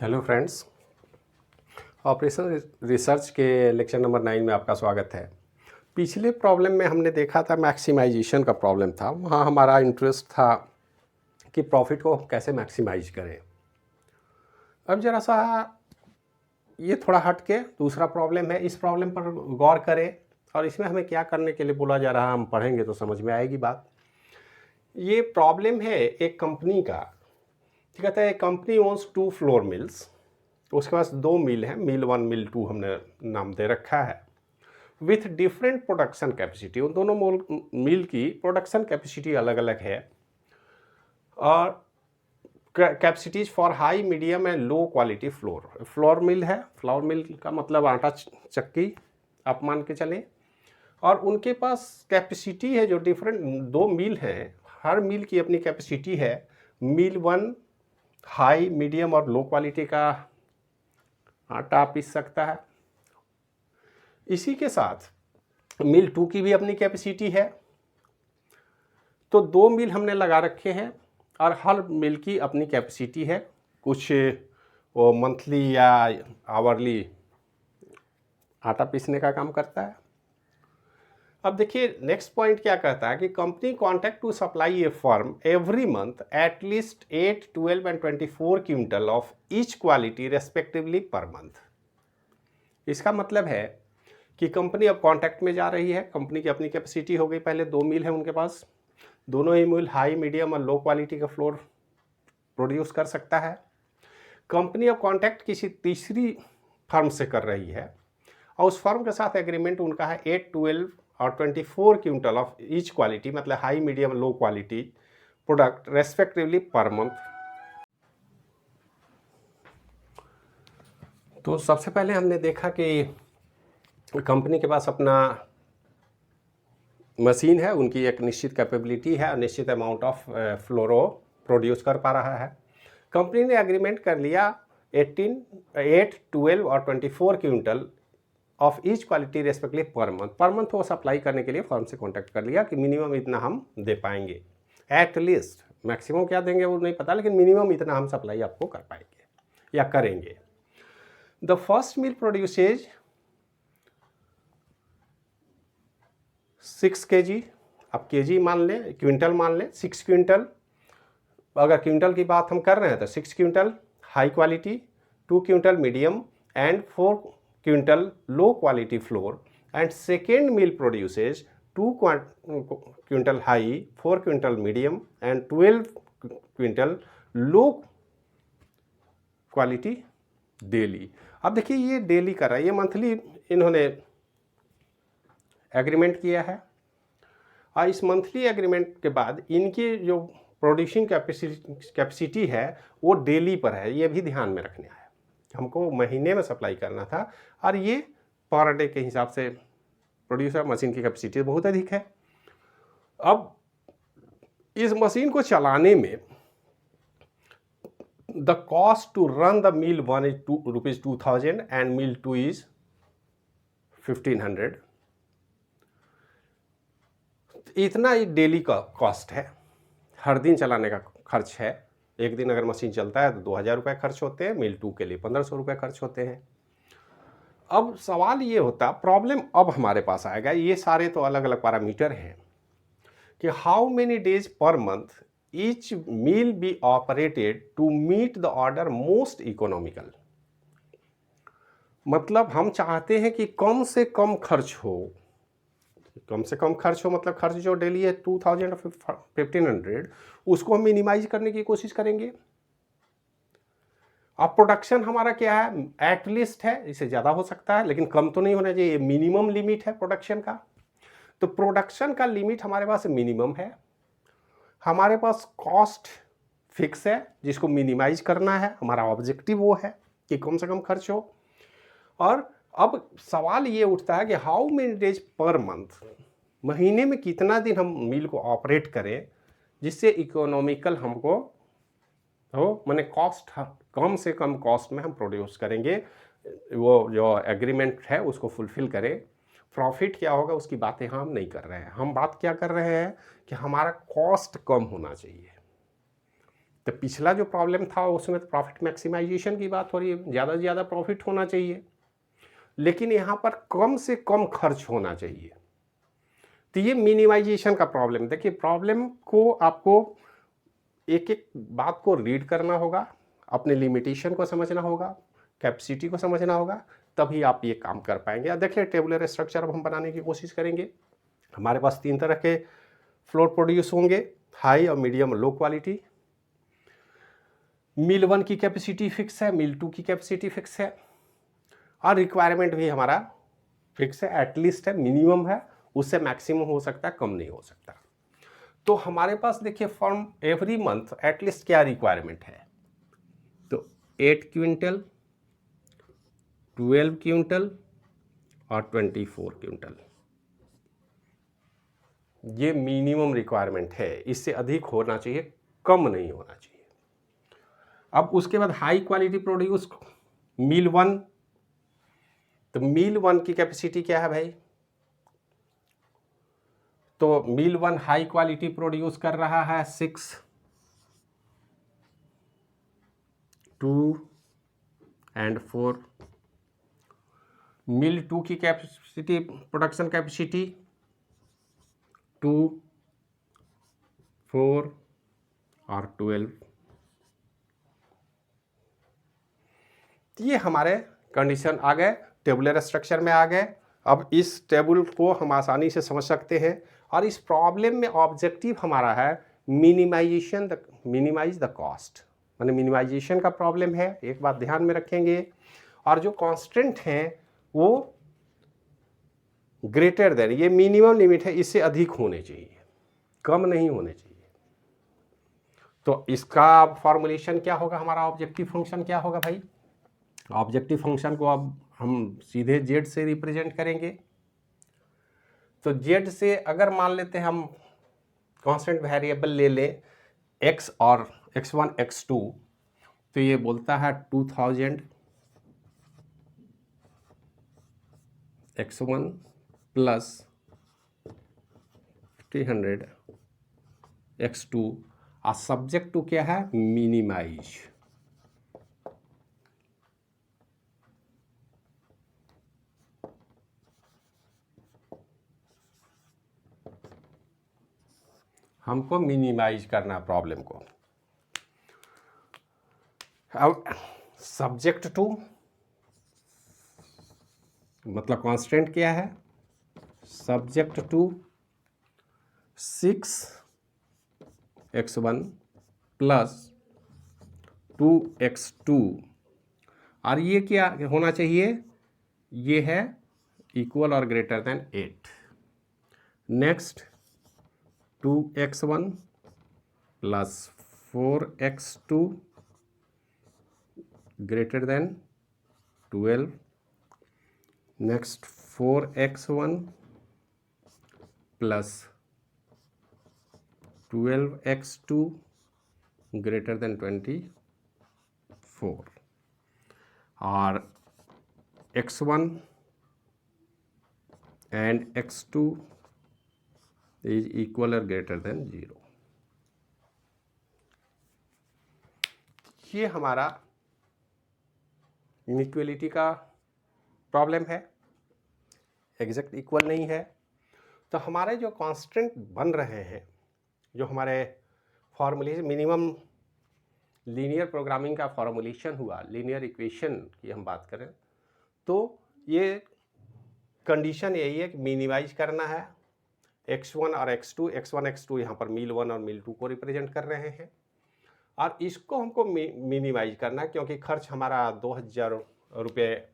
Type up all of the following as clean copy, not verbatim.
Hello friends, operation research के lecture number 9 में आपका स्वागत है। पिछले प्रॉब्लम में हमने देखा था मैक्सिमाइजेशन का प्रॉब्लम था। वहाँ हमारा इंटरेस्ट था कि प्रॉफिट को कैसे मैक्सिमाइज करें। अब ज़रा सा ये थोड़ा हट के दूसरा प्रॉब्लम है, इस प्रॉब्लम पर गौर करें और इसमें हमें क्या करने के लिए बोला जा रहा है, हम पढ़ेंगे तो समझ में आएगी बात। ये प्रॉब्लम है एक कंपनी का। ठीक है, एक कंपनी ओन्स 2 फ्लोर मिल्स। उसके पास 2 मिल हैं, मिल 1 मिल 2 हमने नाम दे रखा है, विथ डिफरेंट प्रोडक्शन कैपेसिटी। उन दोनों मिल की प्रोडक्शन कैपेसिटी अलग अलग है और capacities for high, medium and low quality floor. Flour mill है, फ्लोर मिल का मतलब आटा चक्की आप मान के चलें। और उनके पास कैपेसिटी है जो डिफरेंट 2 मिल हैं, हर मिल की अपनी कैपेसिटी है। मिल 1 हाई, मीडियम और लो क्वालिटी का आटा पीस सकता है। इसी के साथ मिल 2 की भी अपनी कैपेसिटी है। तो 2 मिल हमने लगा रखे हैं और हर मिल की अपनी कैपेसिटी है। कुछ वो मंथली या आवरली आटा पीसने का काम करता है। अब देखिए नेक्स्ट पॉइंट क्या कहता है कि company contact to supply a firm every month at least 8, 12 and 24 quintal of each quality respectively per month. इसका मतलब है कि कंपनी अब कॉन्टैक्ट में जा रही है। कंपनी की अपनी कैपेसिटी हो गई, पहले 2 मिल है उनके पास, दोनों ही मिल हाई, मीडियम और लो क्वालिटी का फ्लोर प्रोड्यूस कर सकता है। कंपनी अब कॉन्टैक्ट किसी तीसरी फर्म से कर रही है और उस फर्म के साथ एग्रीमेंट उनका है 8, 12 और 24 क्विंटल ऑफ ईच क्वालिटी, मतलब high, medium, low quality product respectively per month. तो सबसे पहले हमने देखा कि कंपनी के पास अपना मशीन है, उनकी एक निश्चित कैपेबिलिटी है और निश्चित अमाउंट ऑफ फ्लोरो प्रोड्यूस कर पा रहा है। कंपनी ने एग्रीमेंट कर लिया 8, 12 और 24 quintal of each quality respectively per month. Per month वो सप्लाई करने के लिए फर्म से कॉन्टैक्ट कर लिया कि मिनिमम इतना हम दे पाएंगे। एट लीस्ट, मैक्सिमम क्या देंगे वो नहीं पता, लेकिन मिनिमम इतना हम सप्लाई आपको कर पाएंगे या करेंगे। The first mill produces 6 kg, अब kg मान लें, क्विंटल मान लें, 6 क्विंटल। अगर क्विंटल की बात हम कर रहे हैं तो 6 quintal high quality, 2 quintal medium and 4 quintal low quality floor. And second mill produces 2 quintal high, 4 quintal medium and 12 quintal low quality daily. अब देखिए ये डेली कर रहा है, ये मंथली इन्होंने एग्रीमेंट किया है और इस मंथली एग्रीमेंट के बाद इनकी जो प्रोड्यूसिंग कैपेसिटी है वो डेली पर है। ये भी ध्यान में रखना है, हमको महीने में सप्लाई करना था और ये पर डे के हिसाब से प्रोड्यूसर मशीन की कैपेसिटी बहुत अधिक है। अब इस मशीन को चलाने में the cost to run the mill 1 is ₹2000 and mill 2 is 1500। इतना ही डेली का कॉस्ट है, हर दिन चलाने का खर्च है। एक दिन अगर मशीन चलता है तो 2000 रुपये खर्च होते हैं, मिल 2 के लिए 1500 रुपये खर्च होते हैं। अब सवाल ये होता, प्रॉब्लम अब हमारे पास आएगा, ये सारे तो अलग अलग पैरामीटर हैं कि how many days per month each mill be operated to meet the order most economical. मतलब हम चाहते हैं कि कम से कम खर्च हो, कम से कम खर्च हो मतलब खर्च जो डेली है 2000 1500, उसको हम मिनिमाइज करने की कोशिश करेंगे। अब प्रोडक्शन हमारा क्या है, एटलीस्ट है, इससे ज़्यादा हो सकता है लेकिन कम तो नहीं होना चाहिए, मिनिमम लिमिट है प्रोडक्शन का। तो प्रोडक्शन का लिमिट हमारे पास मिनिमम है, हमारे पास कॉस्ट फिक्स है जिसको मिनिमाइज करना है, हमारा ऑब्जेक्टिव वो है कि कम से कम खर्च हो। और अब सवाल ये उठता है कि how many days per month, महीने में कितना दिन हम मिल को ऑपरेट करें जिससे इकोनॉमिकल हमको हो, माने कॉस्ट कम से कम कॉस्ट में हम प्रोड्यूस करेंगे, वो जो एग्रीमेंट है उसको फुलफिल करें। प्रॉफिट क्या होगा उसकी बातें हम नहीं कर रहे हैं, हम बात क्या कर रहे हैं कि हमारा कॉस्ट कम होना चाहिए। तो पिछला जो प्रॉब्लम था उसमें तो प्रॉफिट मैक्सिमाइजेशन की बात हो रही है, ज़्यादा से ज़्यादा प्रॉफिट होना चाहिए, लेकिन यहाँ पर कम से कम खर्च होना चाहिए। तो ये मिनिमाइजेशन का प्रॉब्लम। देखिए, प्रॉब्लम को आपको एक एक बात को रीड करना होगा, अपने लिमिटेशन को समझना होगा, कैपेसिटी को समझना होगा, तभी आप ये काम कर पाएंगे। अब देखिए, टेबुलर स्ट्रक्चर अब हम बनाने की कोशिश करेंगे। हमारे पास 3 तरह के फ्लोर प्रोड्यूस होंगे, हाई और मीडियम और लो क्वालिटी। मिल 1 की कैपेसिटी फिक्स है, मिल 2 की कैपेसिटी फिक्स है, और रिक्वायरमेंट भी हमारा फिक्स है, एटलीस्ट है, मिनिमम है, उससे मैक्सिमम हो सकता है, कम नहीं हो सकता। तो हमारे पास देखिए फॉर्म एवरी मंथ एटलीस्ट क्या रिक्वायरमेंट है, तो 8 क्विंटल, 12 क्विंटल और 24 क्विंटल, ये मिनिमम रिक्वायरमेंट है। इससे अधिक होना चाहिए, कम नहीं होना चाहिए। अब उसके बाद हाई क्वालिटी प्रोड्यूस, मिल 1, तो मिल 1 की कैपेसिटी क्या है भाई, तो मिल 1 हाई क्वालिटी प्रोड्यूस कर रहा है 6, 2 एंड 4। मिल 2 की कैपेसिटी, प्रोडक्शन कैपेसिटी 2, 4 और 12। ये हमारे कंडीशन आ गए, टेबुलर स्ट्रक्चर में आ गए। अब इस टेबल को हम आसानी से समझ सकते हैं, और इस प्रॉब्लम में ऑब्जेक्टिव हमारा है मिनिमाइज द कॉस्ट, माने मिनिमाइजेशन का प्रॉब्लम है, एक बात ध्यान में रखेंगे। और जो कांस्टेंट हैं वो ग्रेटर देन, ये मिनिमम लिमिट है, इससे अधिक होने चाहिए, कम नहीं होने चाहिए। तो इसका फॉर्मुलेशन क्या होगा, हमारा ऑब्जेक्टिव फंक्शन क्या होगा भाई, ऑब्जेक्टिव फंक्शन को अब हम सीधे जेड से रिप्रेजेंट करेंगे। तो जेड से अगर मान लेते हैं हम कांस्टेंट वेरिएबल ले लें एक्स और x1 x2, तो ये बोलता है 2000 x1 प्लस 300 x2, और सब्जेक्ट टू क्या है, मिनिमाइज। हमको मिनिमाइज करना प्रॉब्लम को। अब सब्जेक्ट टू मतलब कांस्टेंट क्या है, subject to 6x1 plus 2x2, और ये क्या होना चाहिए, ये है इक्वल और greater than 8। Next 2x1 plus 4x2 greater than 12। Next 4x1 plus 12x2 greater than 24, और x1 and x2 is equal और ग्रेटर देन 0। ये हमारा इनइक्वलिटी का प्रॉब्लम है, एग्जैक्ट इक्वल नहीं है। तो हमारे जो कांस्टेंट बन रहे हैं, जो हमारे फॉर्मुलेशन, मिनिमम लीनियर प्रोग्रामिंग का फॉर्मुलेशन हुआ, लीनियर इक्वेशन की हम बात करें, तो ये कंडीशन यही है कि मिनिमाइज करना है x1 और x2। x1 x2 यहाँ पर मिल 1 और मिल 2 को रिप्रेजेंट कर रहे हैं, और इसको हमको मिनिमाइज करना है, क्योंकि खर्च हमारा 2000 रुपये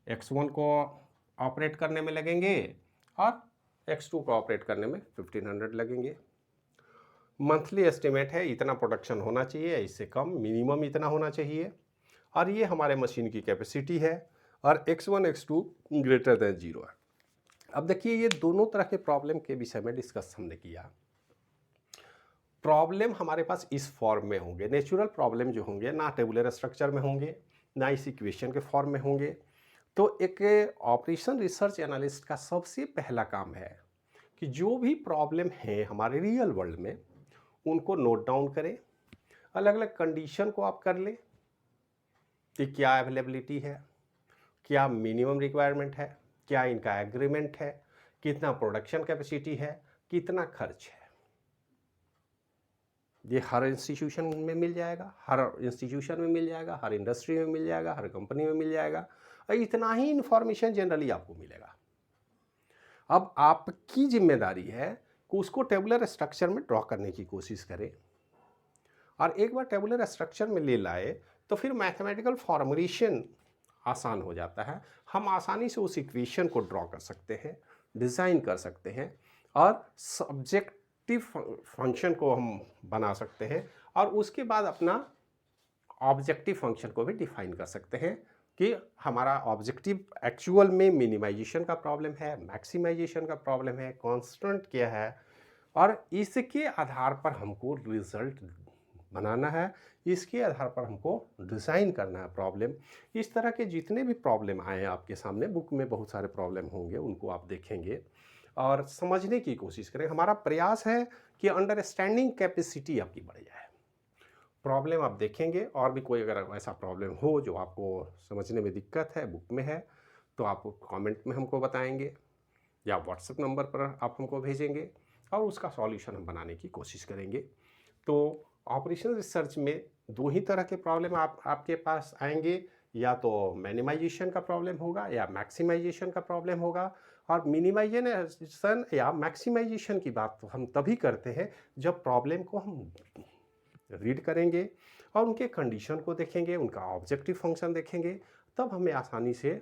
x1 को ऑपरेट करने में लगेंगे और x2 को ऑपरेट करने में 1500 लगेंगे। मंथली एस्टिमेट है इतना प्रोडक्शन होना चाहिए, इससे कम, मिनिमम इतना होना चाहिए, और ये हमारे मशीन की कैपेसिटी है, और x1 x2 ग्रेटर देन 0 है। अब देखिए, ये दोनों तरह के प्रॉब्लम के विषय में डिस्कस हमने किया। प्रॉब्लम हमारे पास इस फॉर्म में होंगे, नेचुरल प्रॉब्लम जो होंगे ना टेबुलर स्ट्रक्चर में होंगे, ना इस इक्वेशन के फॉर्म में होंगे। तो एक ऑपरेशन रिसर्च एनालिस्ट का सबसे पहला काम है कि जो भी प्रॉब्लम है हमारे रियल वर्ल्ड में, उनको नोट डाउन करें, अलग अलग कंडीशन को आप कर लें कि क्या अवेलेबिलिटी है, क्या मिनिमम रिक्वायरमेंट है, क्या इनका एग्रीमेंट है, कितना प्रोडक्शन कैपेसिटी है, कितना खर्च है। ये हर इंस्टीट्यूशन में मिल जाएगा, हर इंस्टीट्यूशन में मिल जाएगा, हर इंडस्ट्री में मिल जाएगा, हर कंपनी में मिल जाएगा, और इतना ही इन्फॉर्मेशन जनरली आपको मिलेगा। अब आपकी जिम्मेदारी है कि उसको टेबुलर स्ट्रक्चर में ड्रॉ करने की कोशिश करें, और एक बार टेबुलर स्ट्रक्चर में ले लाए तो फिर मैथमेटिकल फॉर्मुलेशन आसान हो जाता है। हम आसानी से उस इक्वेशन को ड्रॉ कर सकते हैं, डिज़ाइन कर सकते हैं, और सब्जेक्टिव फंक्शन को हम बना सकते हैं, और उसके बाद अपना ऑब्जेक्टिव फंक्शन को भी डिफाइन कर सकते हैं कि हमारा ऑब्जेक्टिव एक्चुअल में मिनिमाइजेशन का प्रॉब्लम है, मैक्सिमाइजेशन का प्रॉब्लम है, कांस्टेंट क्या है, और इसके आधार पर हमको रिजल्ट बनाना है, इसके आधार पर हमको डिज़ाइन करना है प्रॉब्लम। इस तरह के जितने भी प्रॉब्लम आए आपके सामने, बुक में बहुत सारे प्रॉब्लम होंगे, उनको आप देखेंगे और समझने की कोशिश करें। हमारा प्रयास है कि अंडरस्टैंडिंग कैपेसिटी आपकी बढ़ जाए। प्रॉब्लम आप देखेंगे, और भी कोई अगर ऐसा प्रॉब्लम हो जो आपको समझने में दिक्कत है, बुक में है, तो आप कमेंट में हमको बताएंगे या व्हाट्सएप नंबर पर आप हमको भेजेंगे, और उसका सॉल्यूशन हम बनाने की कोशिश करेंगे। तो ऑपरेशनल रिसर्च में दो ही तरह के प्रॉब्लम आपके पास आएंगे, या तो मिनिमाइजेशन का प्रॉब्लम होगा या मैक्सिमाइजेशन का प्रॉब्लम होगा। और मिनिमाइजेशन या मैक्सिमाइजेशन की बात तो हम तभी करते हैं जब प्रॉब्लम को हम रीड करेंगे और उनके कंडीशन को देखेंगे, उनका ऑब्जेक्टिव फंक्शन देखेंगे, तब हमें आसानी से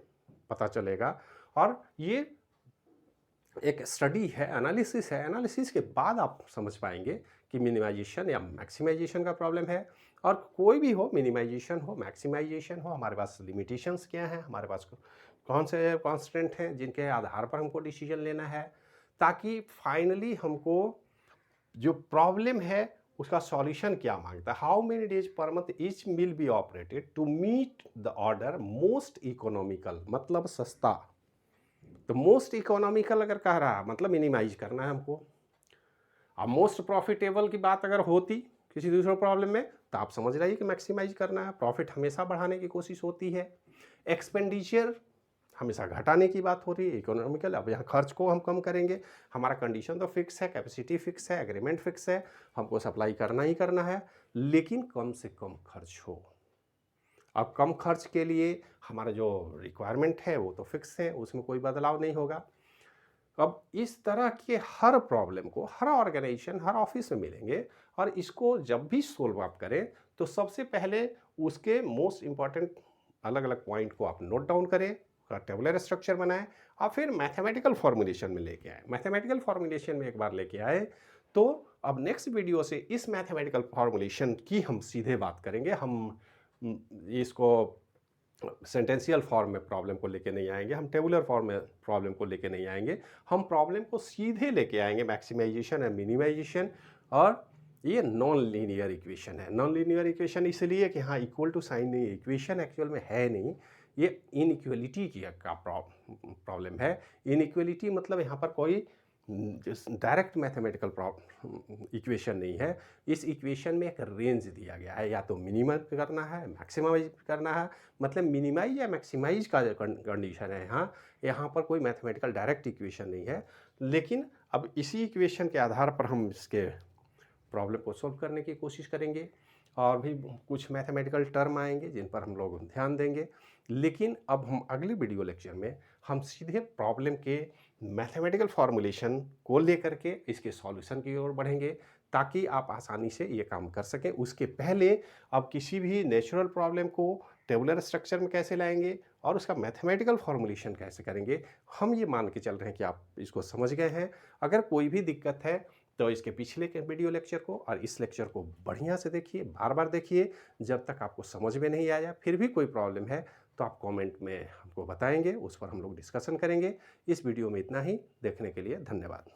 पता चलेगा। और ये एक स्टडी है, एनालिसिस है, एनालिसिस के बाद आप समझ पाएंगे कि मिनिमाइजेशन या मैक्सिमाइजेशन का प्रॉब्लम है। और कोई भी हो, मिनिमाइजेशन हो, मैक्सिमाइजेशन हो, हमारे पास लिमिटेशंस क्या हैं, हमारे पास कौन से कॉन्स्टेंट हैं जिनके आधार पर हमको डिसीजन लेना है, ताकि फाइनली हमको जो प्रॉब्लम है उसका सॉल्यूशन क्या मांगता है। How many days per month each will be operated to meet the order most economical, मतलब सस्ता। तो मोस्ट इकोनॉमिकल अगर कह रहा है मतलब मिनिमाइज करना है हमको। अब मोस्ट प्रॉफिटेबल की बात अगर होती किसी दूसरे प्रॉब्लम में, तो आप समझ रही कि मैक्सिमाइज करना है, प्रॉफिट हमेशा बढ़ाने की कोशिश होती है। एक्सपेंडिचर हमेशा घटाने की बात हो रही है, इकोनॉमिकल। अब यहाँ खर्च को हम कम करेंगे, हमारा कंडीशन तो फिक्स है, कैपेसिटी फिक्स है, एग्रीमेंट फिक्स है, हमको सप्लाई करना ही करना है, लेकिन कम से कम खर्च हो। अब कम खर्च के लिए हमारा जो रिक्वायरमेंट है वो तो फिक्स है, उसमें कोई बदलाव नहीं होगा। अब इस तरह के हर प्रॉब्लम को हर ऑर्गेनाइजेशन, हर ऑफिस में मिलेंगे, और इसको जब भी सोल्व आप करें तो सबसे पहले उसके मोस्ट इम्पॉर्टेंट अलग अलग पॉइंट को आप नोट डाउन करें, टेबुलर स्ट्रक्चर बनाएं, और फिर मैथमेटिकल फॉर्मुलेशन में लेके आए। मैथमेटिकल फॉर्मुलेशन में एक बार लेके आए तो अब नेक्स्ट वीडियो से इस मैथमेटिकल फॉर्मुलेशन की हम सीधे बात करेंगे। हम इसको सेंटेंशियल फॉर्म में प्रॉब्लम को लेके नहीं आएंगे, हम टेबुलर फॉर्म में प्रॉब्लम को लेके नहीं आएंगे, हम प्रॉब्लम को सीधे लेके आएंगे मैक्सिमाइजेशन एंड मिनिमाइजेशन। और ये नॉन लीनियर इक्वेशन है। नॉन लीनियर इक्वेशन इसलिए कि हाँ इक्वल टू साइन नहीं, इक्वेशन एक्चुअल में है नहीं, ये इनइक्वलिटी का प्रॉब्लम है। इनइक्वलिटी मतलब यहाँ पर कोई डायरेक्ट मैथमेटिकल इक्वेशन नहीं है। इस इक्वेशन में एक रेंज दिया गया है, या तो मिनिमम करना है, मैक्सिमाइज करना है, मतलब मिनिमाइज या मैक्सिमाइज का कंडीशन है। यहाँ पर कोई मैथमेटिकल डायरेक्ट इक्वेशन नहीं है, लेकिन अब इसी इक्वेशन के आधार पर हम इसके प्रॉब्लम को सॉल्व करने की कोशिश करेंगे, और भी कुछ मैथमेटिकल टर्म आएंगे जिन पर हम लोग ध्यान देंगे। लेकिन अब हम अगली वीडियो लेक्चर में हम सीधे प्रॉब्लम के मैथमेटिकल फॉर्मुलेशन को लेकर के इसके सॉल्यूशन की ओर बढ़ेंगे, ताकि आप आसानी से ये काम कर सकें। उसके पहले अब किसी भी नेचुरल प्रॉब्लम को टेबुलर स्ट्रक्चर में कैसे लाएंगे और उसका मैथमेटिकल फॉर्मुलेशन कैसे करेंगे, हम ये मान के चल रहे हैं कि आप इसको समझ गए हैं। अगर कोई भी दिक्कत है तो इसके पिछले के वीडियो लेक्चर को और इस लेक्चर को बढ़िया से देखिए, बार बार देखिए, जब तक आपको समझ में नहीं आया। फिर भी कोई प्रॉब्लम है तो आप कमेंट में हमको बताएंगे, उस पर हम लोग डिस्कशन करेंगे। इस वीडियो में इतना ही। देखने के लिए धन्यवाद।